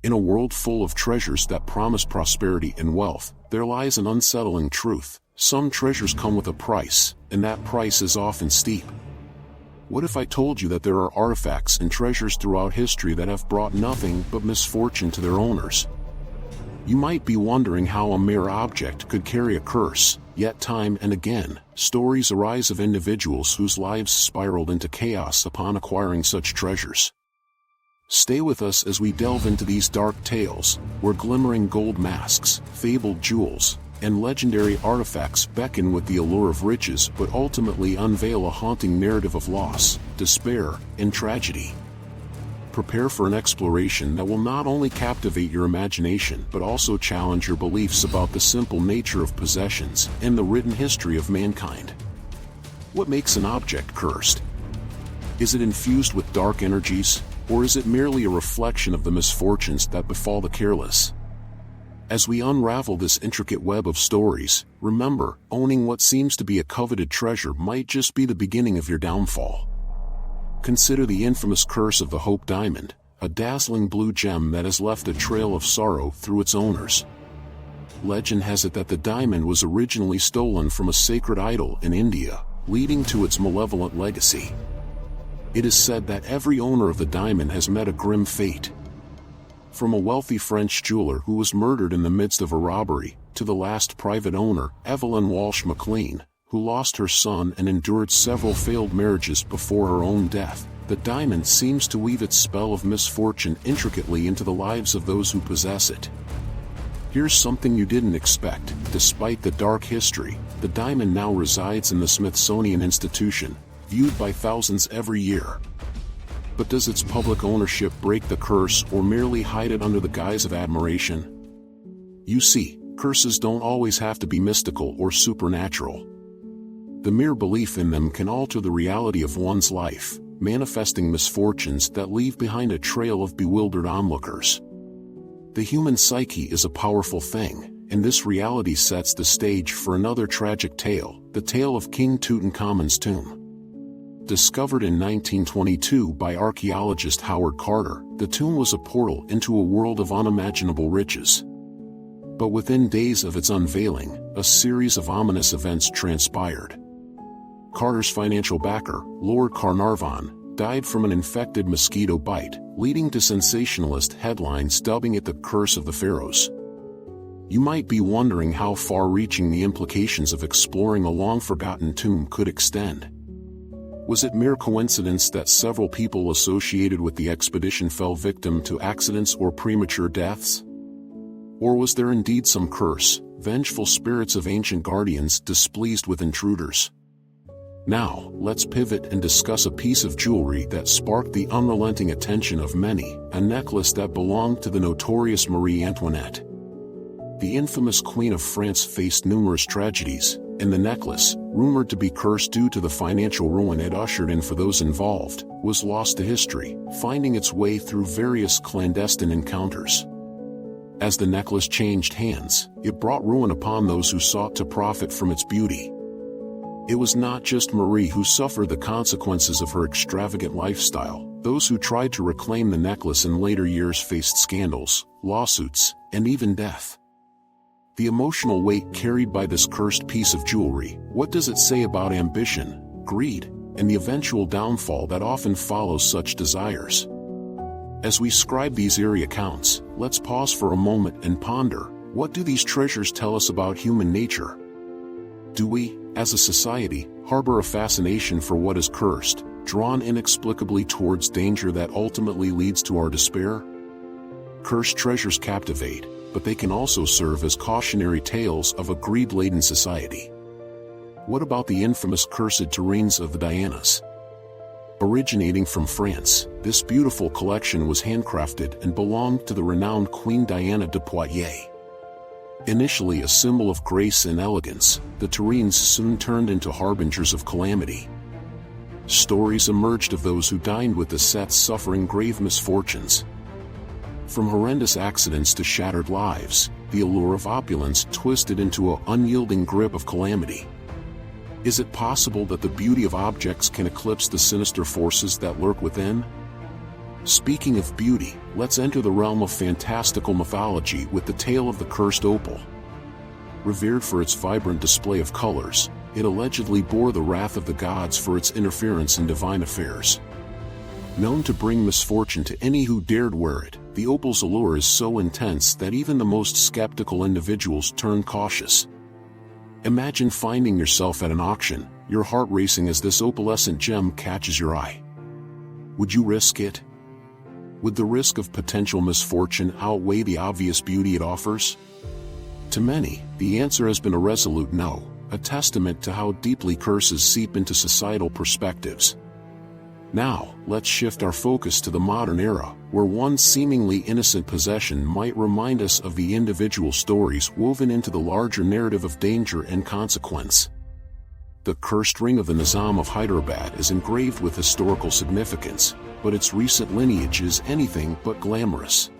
In a world full of treasures that promise prosperity and wealth, there lies an unsettling truth. Some treasures come with a price, and that price is often steep. What if I told you that there are artifacts and treasures throughout history that have brought nothing but misfortune to their owners? You might be wondering how a mere object could carry a curse, yet time and again, stories arise of individuals whose lives spiraled into chaos upon acquiring such treasures. Stay with us as we delve into these dark tales, where glimmering gold masks, fabled jewels, and legendary artifacts beckon with the allure of riches but ultimately unveil a haunting narrative of loss, despair, and tragedy. Prepare for an exploration that will not only captivate your imagination but also challenge your beliefs about the simple nature of possessions and the written history of mankind. What makes an object cursed? Is it infused with dark energies, or is it merely a reflection of the misfortunes that befall the careless? As we unravel this intricate web of stories, remember, owning what seems to be a coveted treasure might just be the beginning of your downfall. Consider the infamous curse of the Hope Diamond, a dazzling blue gem that has left a trail of sorrow through its owners. Legend has it that the diamond was originally stolen from a sacred idol in India, leading to its malevolent legacy. It is said that every owner of the diamond has met a grim fate. From a wealthy French jeweler who was murdered in the midst of a robbery, to the last private owner, Evelyn Walsh McLean, who lost her son and endured several failed marriages before her own death, the diamond seems to weave its spell of misfortune intricately into the lives of those who possess it. Here's something you didn't expect. Despite the dark history, the diamond now resides in the Smithsonian Institution, viewed by thousands every year. But does its public ownership break the curse or merely hide it under the guise of admiration? You see, curses don't always have to be mystical or supernatural. The mere belief in them can alter the reality of one's life, manifesting misfortunes that leave behind a trail of bewildered onlookers. The human psyche is a powerful thing, and this reality sets the stage for another tragic tale, the tale of King Tutankhamun's tomb. Discovered in 1922 by archaeologist Howard Carter, the tomb was a portal into a world of unimaginable riches. But within days of its unveiling, a series of ominous events transpired. Carter's financial backer, Lord Carnarvon, died from an infected mosquito bite, leading to sensationalist headlines dubbing it the Curse of the Pharaohs. You might be wondering how far-reaching the implications of exploring a long-forgotten tomb could extend. Was it mere coincidence that several people associated with the expedition fell victim to accidents or premature deaths? Or was there indeed some curse, vengeful spirits of ancient guardians displeased with intruders? Now, let's pivot and discuss a piece of jewelry that sparked the unrelenting attention of many, a necklace that belonged to the notorious Marie Antoinette. The infamous Queen of France faced numerous tragedies, and the necklace, rumored to be cursed due to the financial ruin it ushered in for those involved, was lost to history, finding its way through various clandestine encounters. As the necklace changed hands, it brought ruin upon those who sought to profit from its beauty. It was not just Marie who suffered the consequences of her extravagant lifestyle. Those who tried to reclaim the necklace in later years faced scandals, lawsuits, and even death. The emotional weight carried by this cursed piece of jewelry, what does it say about ambition, greed, and the eventual downfall that often follows such desires? As we scribe these eerie accounts, let's pause for a moment and ponder, what do these treasures tell us about human nature? Do we, as a society, harbor a fascination for what is cursed, drawn inexplicably towards danger that ultimately leads to our despair? Cursed treasures captivate, but they can also serve as cautionary tales of a greed-laden society. What about the infamous cursed terrines of the Dianas? Originating from France, this beautiful collection was handcrafted and belonged to the renowned Queen Diana de Poitiers. Initially a symbol of grace and elegance, the terrines soon turned into harbingers of calamity. Stories emerged of those who dined with the sets suffering grave misfortunes. From horrendous accidents to shattered lives, the allure of opulence twisted into an unyielding grip of calamity. Is it possible that the beauty of objects can eclipse the sinister forces that lurk within? Speaking of beauty, let's enter the realm of fantastical mythology with the tale of the cursed opal. Revered for its vibrant display of colors, it allegedly bore the wrath of the gods for its interference in divine affairs. Known to bring misfortune to any who dared wear it, the opal's allure is so intense that even the most skeptical individuals turn cautious. Imagine finding yourself at an auction, your heart racing as this opalescent gem catches your eye. Would you risk it? Would the risk of potential misfortune outweigh the obvious beauty it offers? To many, the answer has been a resolute no, a testament to how deeply curses seep into societal perspectives. Now, let's shift our focus to the modern era, where one seemingly innocent possession might remind us of the individual stories woven into the larger narrative of danger and consequence. The cursed ring of the Nizam of Hyderabad is engraved with historical significance, but its recent lineage is anything but glamorous.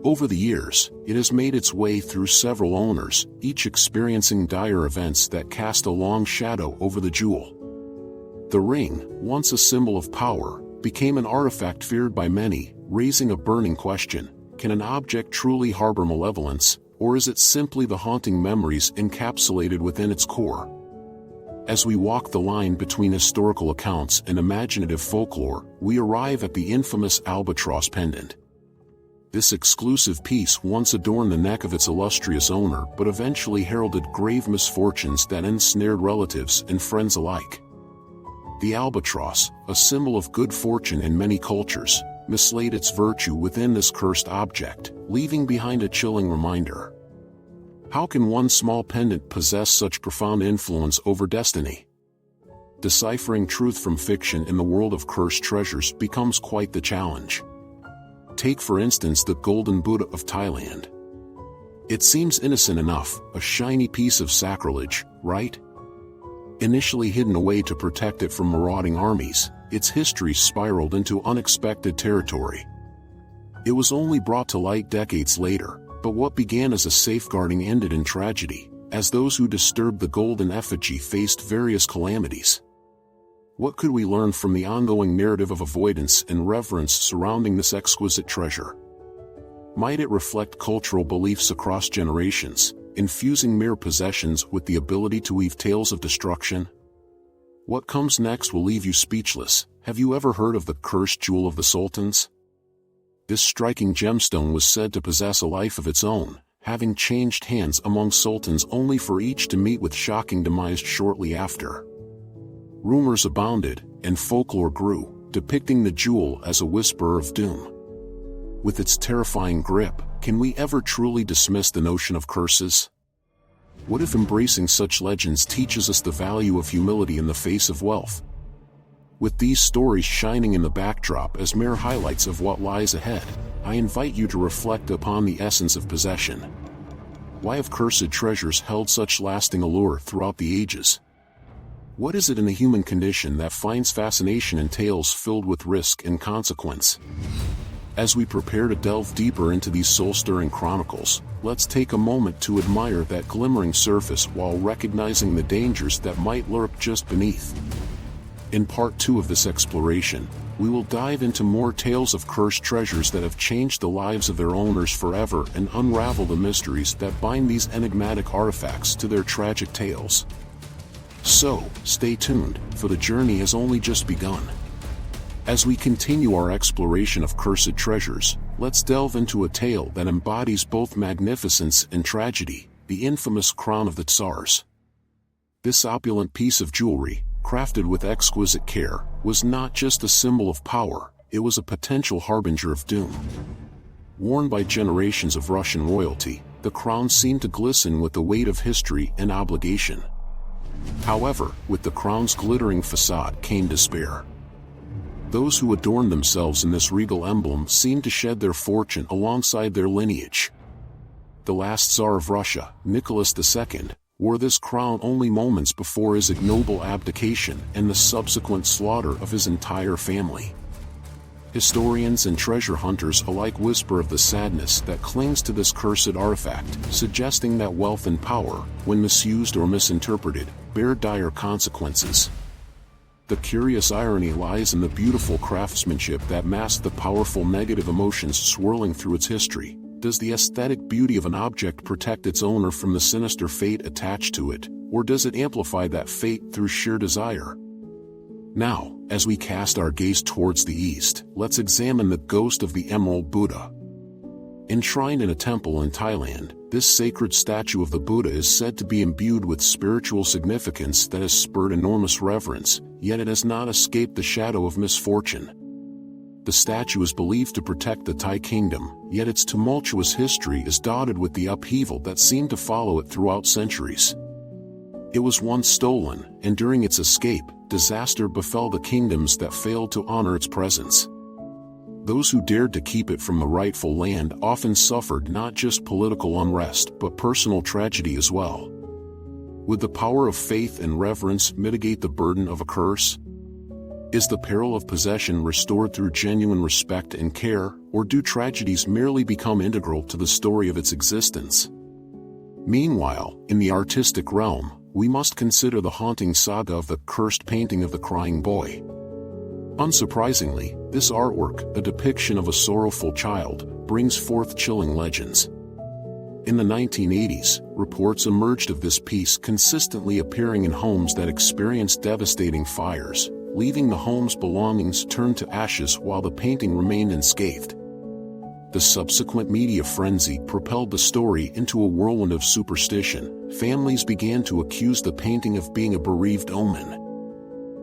Over the years, it has made its way through several owners, each experiencing dire events that cast a long shadow over the jewel. The ring, once a symbol of power, became an artifact feared by many, raising a burning question: can an object truly harbor malevolence, or is it simply the haunting memories encapsulated within its core? As we walk the line between historical accounts and imaginative folklore, we arrive at the infamous albatross pendant. This exclusive piece once adorned the neck of its illustrious owner but eventually heralded grave misfortunes that ensnared relatives and friends alike. The albatross, a symbol of good fortune in many cultures, mislaid its virtue within this cursed object, leaving behind a chilling reminder. How can one small pendant possess such profound influence over destiny? Deciphering truth from fiction in the world of cursed treasures becomes quite the challenge. Take for instance the Golden Buddha of Thailand. It seems innocent enough, a shiny piece of sacrilege, right? Initially hidden away to protect it from marauding armies, its history spiraled into unexpected territory. It was only brought to light decades later, but what began as a safeguarding ended in tragedy, as those who disturbed the golden effigy faced various calamities. What could we learn from the ongoing narrative of avoidance and reverence surrounding this exquisite treasure? Might it reflect cultural beliefs across generations, infusing mere possessions with the ability to weave tales of destruction? What comes next will leave you speechless. Have you ever heard of the cursed jewel of the sultans? This striking gemstone was said to possess a life of its own, having changed hands among sultans only for each to meet with shocking demise shortly after. Rumors abounded, and folklore grew, depicting the jewel as a whisperer of doom. With its terrifying grip, can we ever truly dismiss the notion of curses? What if embracing such legends teaches us the value of humility in the face of wealth? With these stories shining in the backdrop as mere highlights of what lies ahead, I invite you to reflect upon the essence of possession. Why have cursed treasures held such lasting allure throughout the ages? What is it in the human condition that finds fascination in tales filled with risk and consequence? As we prepare to delve deeper into these soul-stirring chronicles, let's take a moment to admire that glimmering surface while recognizing the dangers that might lurk just beneath. In part 2 of this exploration, we will dive into more tales of cursed treasures that have changed the lives of their owners forever and unravel the mysteries that bind these enigmatic artifacts to their tragic tales. So, stay tuned, for the journey has only just begun. As we continue our exploration of cursed treasures, let's delve into a tale that embodies both magnificence and tragedy, the infamous crown of the Tsars. This opulent piece of jewelry, crafted with exquisite care, was not just a symbol of power, it was a potential harbinger of doom. Worn by generations of Russian royalty, the crown seemed to glisten with the weight of history and obligation. However, with the crown's glittering facade came despair. Those who adorned themselves in this regal emblem seemed to shed their fortune alongside their lineage. The last Tsar of Russia, Nicholas II, wore this crown only moments before his ignoble abdication and the subsequent slaughter of his entire family. Historians and treasure hunters alike whisper of the sadness that clings to this cursed artifact, suggesting that wealth and power, when misused or misinterpreted, bear dire consequences. The curious irony lies in the beautiful craftsmanship that masks the powerful negative emotions swirling through its history. Does the aesthetic beauty of an object protect its owner from the sinister fate attached to it, or does it amplify that fate through sheer desire? Now, as we cast our gaze towards the east, let's examine the ghost of the Emerald Buddha. Enshrined in a temple in Thailand, this sacred statue of the Buddha is said to be imbued with spiritual significance that has spurred enormous reverence, yet it has not escaped the shadow of misfortune. The statue is believed to protect the Thai kingdom, yet its tumultuous history is dotted with the upheaval that seemed to follow it throughout centuries. It was once stolen, and during its escape, disaster befell the kingdoms that failed to honor its presence. Those who dared to keep it from the rightful land often suffered not just political unrest but personal tragedy as well. Would the power of faith and reverence mitigate the burden of a curse? Is the peril of possession restored through genuine respect and care, or do tragedies merely become integral to the story of its existence? Meanwhile, in the artistic realm, we must consider the haunting saga of the cursed painting of the crying boy. Unsurprisingly, this artwork, a depiction of a sorrowful child, brings forth chilling legends. In the 1980s, reports emerged of this piece consistently appearing in homes that experienced devastating fires, leaving the home's belongings turned to ashes while the painting remained unscathed. The subsequent media frenzy propelled the story into a whirlwind of superstition. Families began to accuse the painting of being a bereaved omen.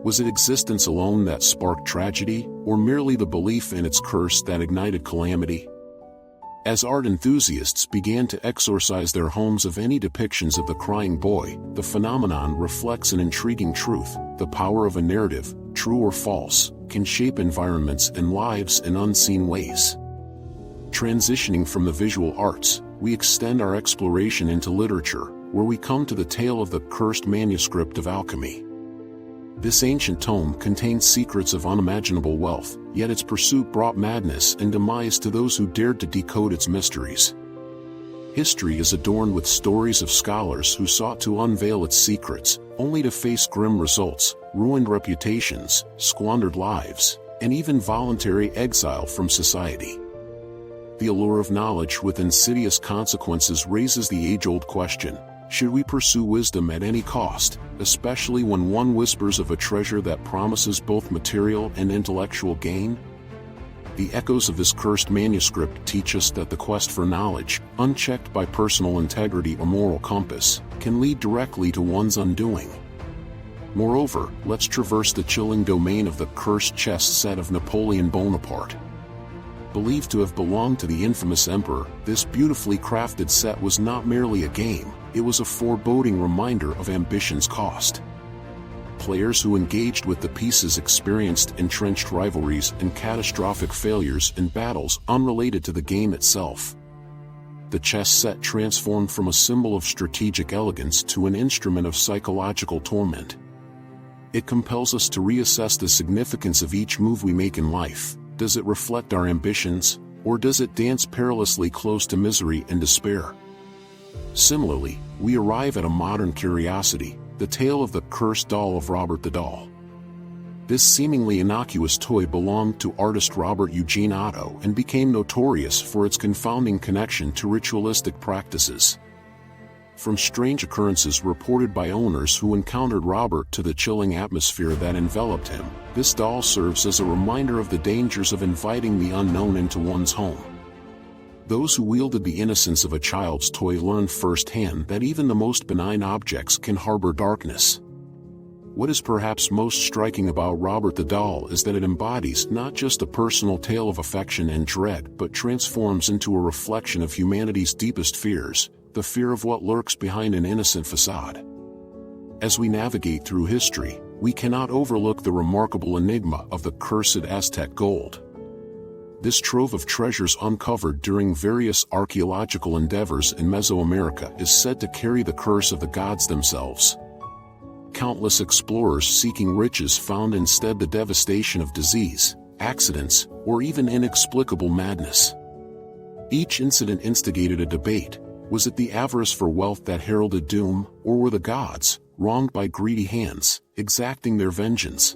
Was it existence alone that sparked tragedy, or merely the belief in its curse that ignited calamity? As art enthusiasts began to exorcise their homes of any depictions of the crying boy, the phenomenon reflects an intriguing truth: the power of a narrative, true or false, can shape environments and lives in unseen ways. Transitioning from the visual arts, we extend our exploration into literature, where we come to the tale of the cursed manuscript of alchemy. This ancient tome contains secrets of unimaginable wealth, yet its pursuit brought madness and demise to those who dared to decode its mysteries. History is adorned with stories of scholars who sought to unveil its secrets, only to face grim results, ruined reputations, squandered lives, and even voluntary exile from society. The allure of knowledge with insidious consequences raises the age-old question: should we pursue wisdom at any cost, especially when one whispers of a treasure that promises both material and intellectual gain? The echoes of this cursed manuscript teach us that the quest for knowledge, unchecked by personal integrity or moral compass, can lead directly to one's undoing. Moreover, let's traverse the chilling domain of the cursed chess set of Napoleon Bonaparte. Believed to have belonged to the infamous emperor, this beautifully crafted set was not merely a game, it was a foreboding reminder of ambition's cost. Players who engaged with the pieces experienced entrenched rivalries and catastrophic failures in battles unrelated to the game itself. The chess set transformed from a symbol of strategic elegance to an instrument of psychological torment. It compels us to reassess the significance of each move we make in life. Does it reflect our ambitions, or does it dance perilously close to misery and despair? Similarly, we arrive at a modern curiosity: the tale of the cursed doll of Robert the Doll. This seemingly innocuous toy belonged to artist Robert Eugene Otto and became notorious for its confounding connection to ritualistic practices. From strange occurrences reported by owners who encountered Robert to the chilling atmosphere that enveloped him, this doll serves as a reminder of the dangers of inviting the unknown into one's home. Those who wielded the innocence of a child's toy learned firsthand that even the most benign objects can harbor darkness. What is perhaps most striking about Robert the Doll is that it embodies not just a personal tale of affection and dread but transforms into a reflection of humanity's deepest fears: the fear of what lurks behind an innocent facade. As we navigate through history, we cannot overlook the remarkable enigma of the cursed Aztec gold. This trove of treasures uncovered during various archaeological endeavors in Mesoamerica is said to carry the curse of the gods themselves. Countless explorers seeking riches found instead the devastation of disease, accidents, or even inexplicable madness. Each incident instigated a debate: was it the avarice for wealth that heralded doom, or were the gods, wronged by greedy hands, exacting their vengeance?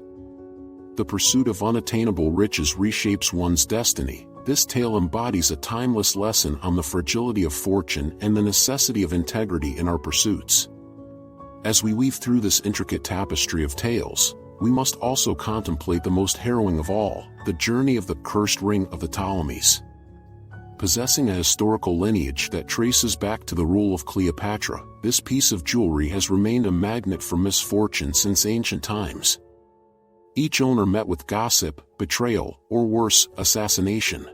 The pursuit of unattainable riches reshapes one's destiny. This tale embodies a timeless lesson on the fragility of fortune and the necessity of integrity in our pursuits. As we weave through this intricate tapestry of tales, we must also contemplate the most harrowing of all, the journey of the cursed ring of the Ptolemies. Possessing a historical lineage that traces back to the rule of Cleopatra, this piece of jewelry has remained a magnet for misfortune since ancient times. Each owner met with gossip, betrayal, or worse, assassination.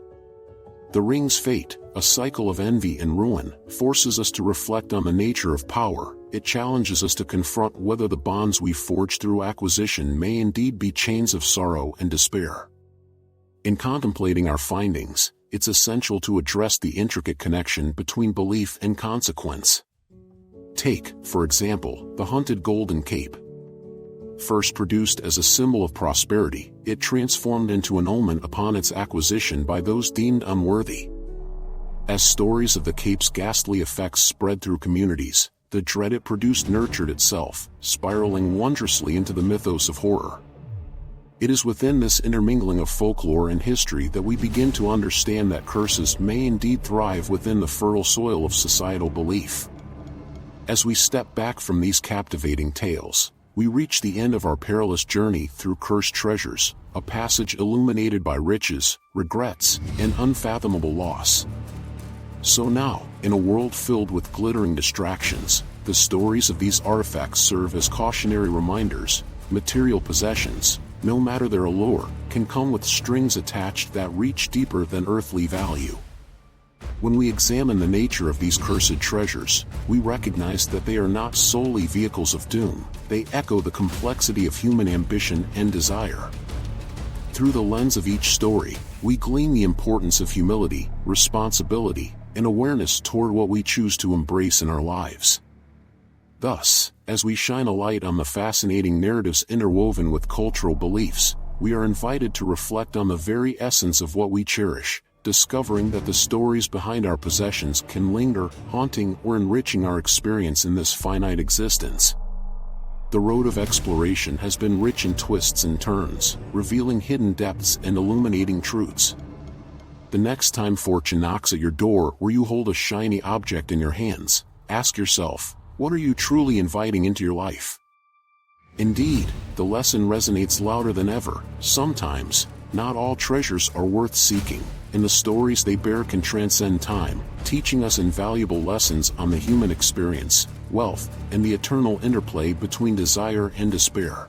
The ring's fate, a cycle of envy and ruin, forces us to reflect on the nature of power. It challenges us to confront whether the bonds we forge through acquisition may indeed be chains of sorrow and despair. In contemplating our findings, it's essential to address the intricate connection between belief and consequence. Take, for example, the hunted golden cape. First produced as a symbol of prosperity, it transformed into an omen upon its acquisition by those deemed unworthy. As stories of the cape's ghastly effects spread through communities, the dread it produced nurtured itself, spiraling wondrously into the mythos of horror. It is within this intermingling of folklore and history that we begin to understand that curses may indeed thrive within the fertile soil of societal belief. As we step back from these captivating tales, we reach the end of our perilous journey through cursed treasures, a passage illuminated by riches, regrets, and unfathomable loss. So now, in a world filled with glittering distractions, the stories of these artifacts serve as cautionary reminders. Material possessions, no matter their allure, can come with strings attached that reach deeper than earthly value. When we examine the nature of these cursed treasures, we recognize that they are not solely vehicles of doom. They echo the complexity of human ambition and desire. Through the lens of each story, we glean the importance of humility, responsibility, and awareness toward what we choose to embrace in our lives. Thus, as we shine a light on the fascinating narratives interwoven with cultural beliefs, we are invited to reflect on the very essence of what we cherish, discovering that the stories behind our possessions can linger, haunting or enriching our experience in this finite existence. The road of exploration has been rich in twists and turns, revealing hidden depths and illuminating truths. The next time fortune knocks at your door or you hold a shiny object in your hands, ask yourself, what are you truly inviting into your life? Indeed, the lesson resonates louder than ever. Sometimes, not all treasures are worth seeking, and the stories they bear can transcend time, teaching us invaluable lessons on the human experience, wealth, and the eternal interplay between desire and despair.